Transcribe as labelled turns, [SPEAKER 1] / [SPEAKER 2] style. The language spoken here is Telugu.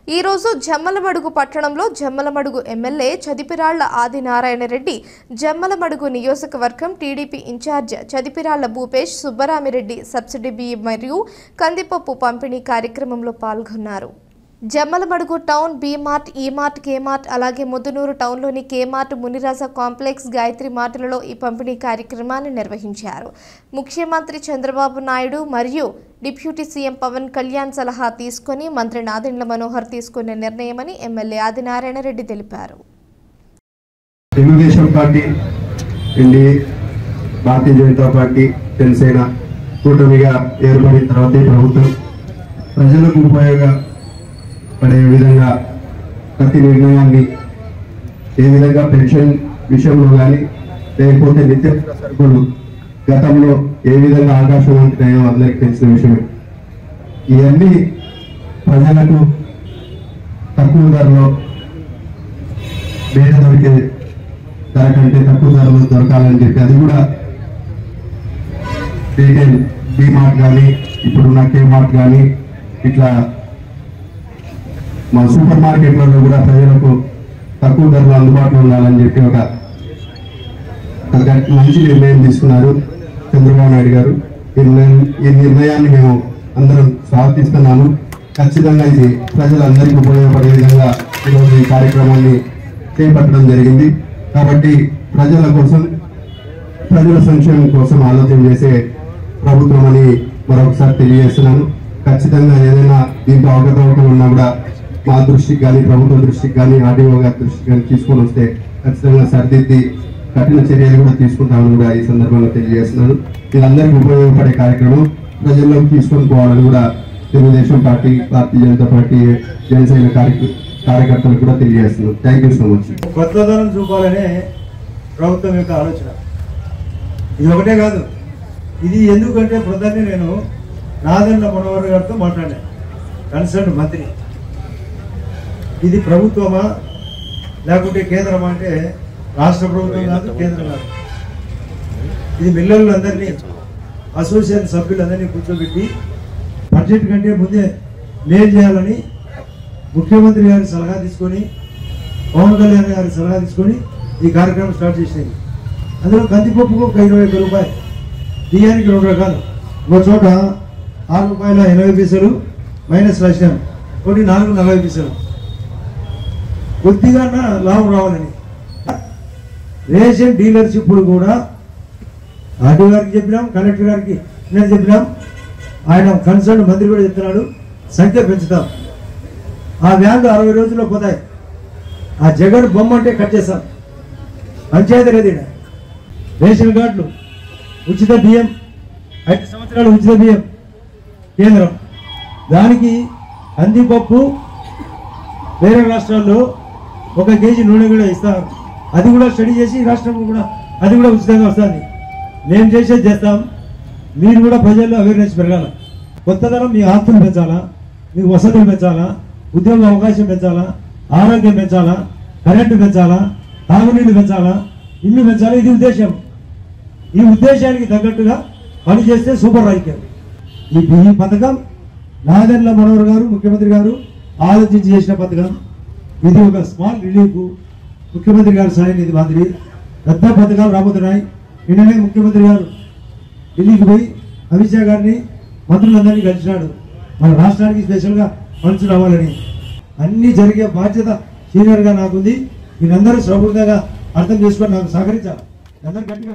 [SPEAKER 1] ఈ రోజు జమ్మలమడుగు పట్టణంలో జమ్మలమడుగు ఎమ్మెల్యే చదిపిరాళ్ల ఆదినారాయణ రెడ్డి, జమ్మలమడుగు నియోజకవర్గం TDP in charge Chadipiralla Bhupesh Subbaramireddy subsidy బియ్యం మరియు కందిపప్పు పంపిణీ కార్యక్రమంలో పాల్గొన్నారు. Jammalamadugu town B mart, E mart, K mart, అలాగే ముద్దునూరు టౌన్లోని K mart, Muniraja complex, Gayatri మార్టులలో ఈ పంపిణీ కార్యక్రమాన్ని నిర్వహించారు. ముఖ్యమంత్రి చంద్రబాబు నాయుడు మరియు డిప్యూటీ సీఎం పవన్ కళ్యాణ్ సలహా తీసుకుని మంత్రి నాదెండ్ల మనోహర్ తీసుకునే నిర్ణయమని ఎమ్మెల్యే ఆదినారాయణ రెడ్డి తెలిపారు.
[SPEAKER 2] తెలుగుదేశం పార్టీ, భారతీయ జనతా పార్టీ, జనసేన కూటమిగా ఏర్పడిన తర్వాత ప్రభుత్వం ప్రజలకు ఉపయోగపడే విధంగా ప్రతి నిర్ణయాన్ని ఏ విధంగా పెన్షన్ విషయంలో కానీ లేకపోతే నిత్యావసర సరుకులు గతంలో ఏ విధంగా ఆకాశం ఉంటున్నాయో అందరికి తెలిసిన విషయమే. ఇవన్నీ ప్రజలకు తక్కువ ధరలో వేరే దొరికే ధర కంటే తక్కువ ధరలో దొరకాలని చెప్పి అది కూడా రీటైల్ డి మార్ట్ కానీ ఇప్పుడున్న కే మార్ట్ కానీ ఇట్లా మా సూపర్ మార్కెట్లలో కూడా ప్రజలకు తక్కువ ధరలో అందుబాటులో ఉండాలని చెప్పి ఒక మంచి నిర్ణయం తీసుకున్నారు చంద్రబాబు నాయుడు గారు. ఈ నిర్ణయాన్ని మేము అందరం స్వాగతిస్తున్నాము. ఖచ్చితంగా ఇది ప్రజలందరికీ ఉపయోగపడే విధంగా ఈరోజు ఈ కార్యక్రమాన్ని చేపట్టడం జరిగింది. కాబట్టి ప్రజల కోసం, ప్రజల సంక్షేమం కోసం ఆలోచన చేసే ప్రభుత్వం అని మరొకసారి తెలియజేస్తున్నాను. ఖచ్చితంగా ఏదైనా దీంట్లో అవకతవకలు ఉన్నా కూడా మా దృష్టికి కానీ, ప్రభుత్వం దృష్టికి కానీ, ఆర్డీఓ గారి దృష్టికి కానీ తీసుకొని వస్తే ఖచ్చితంగా సరిదిద్ది కఠిన చర్యలు కూడా తీసుకుంటామని కూడా ఈ సందర్భంగా తెలియజేస్తున్నాను. వీళ్ళందరికీ ఉపయోగపడే కార్యక్రమం ప్రజల్లోకి తీసుకొని పోవాలని కూడా తెలుగుదేశం పార్టీ, భారతీయ జనతా పార్టీ, జనసేన కార్యకర్తలకు కూడా తెలియజేస్తున్నాను. Thank you so much.
[SPEAKER 3] కొత్తదనం చూపాలనే ప్రభుత్వం యొక్క ఆలోచన. ఇది ఒకటే కాదు, ఇది ఎందుకంటే ప్రధాని నేను నాదెండ్ల మనోహర్ గారితో మాట్లాడాను, కన్సర్న్ మంత్రి. ఇది ప్రభుత్వమా లేకుంటే కేంద్రమా అంటే రాష్ట్ర ప్రభుత్వం కాదు, కేంద్రం కాదు. ఇది మిల్లర్లందరినీ, అసోసియేషన్ సభ్యులందరినీ కూర్చోబెట్టి బడ్జెట్ కంటే ముందే మేలు చేయాలని ముఖ్యమంత్రి గారి సలహా తీసుకొని, పవన్ కళ్యాణ్ గారి సలహా తీసుకొని ఈ కార్యక్రమం స్టార్ట్ చేసినది. అందులో కందిపప్పుకు ఒక 21 రూపాయలు, బియ్యానికి 2 రకాలు, ఒక చోట ₹6.80 మైనస్ రాసినాం, ఒకటి $4.40. కొద్దిగా లాభం రావాలని రేషన్ డీలర్షిప్ కూడా ఆర్డీ గారికి చెప్పినాం, కలెక్టర్ గారికి నేను చెప్పినాం, ఆయన కన్సర్న్ మంత్రి కూడా చెప్తున్నాడు, సంఖ్య పెంచుతాం. ఆ వ్యాన్లు 60 రోజుల్లో పోతాయి. ఆ జగన్ బొమ్మ అంటే కట్ చేస్తాం. పంచాయతీ లేదు, రేషన్ కార్డులు, ఉచిత బియ్యం, 5 సంవత్సరాలు ఉచిత బియ్యం కేంద్రం. దానికి కందిపప్పు వేరే రాష్ట్రాల్లో 1 కేజీ నూనె కూడా ఇస్తారు. అది కూడా స్టడీ చేసి రాష్ట్రంలో కూడా అది కూడా ఉచితంగా వస్తుంది. మేము చేసేది చేస్తాం, మీరు కూడా ప్రజల్లో అవేర్నెస్ పెరగాల. కొత్తదనం మీ ఆస్తులు పెంచాలా, మీ వసతులు పెంచాలా, ఉద్యోగ అవకాశం పెంచాలా, ఆరోగ్యం పెంచాలా, కరెంటు పెంచాలా, తాగునీళ్ళు పెంచాలా, ఇల్లు పెంచాలా. ఇది ఉద్దేశం. ఈ ఉద్దేశానికి తగ్గట్టుగా పనిచేస్తే సూపర్ రాజకీయం. ఈ పథకం నాదెండ్ల మనోహర్ గారు, ముఖ్యమంత్రి గారు ఆలోచించి చేసిన పథకం. ఇది ఒక స్మాల్ రిలీఫ్, ముఖ్యమంత్రి గారు సాయం నిధి మాదిరి పెద్ద పథకాలు రాబోతున్నాయి. నిన్ననే ముఖ్యమంత్రి గారు ఢిల్లీకి పోయి అమిత్ షా గారిని, మంత్రులందరినీ కలిసినాడు, మన రాష్ట్రానికి స్పెషల్గా ఫండ్స్ రావాలని. అన్ని జరిగే బాధ్యత సీనియర్గా నాకుంది. మీరందరూ సౌకర్యంగా అర్థం చేసుకొని నాకు సహకరించాలి. అందరూ గట్టిగా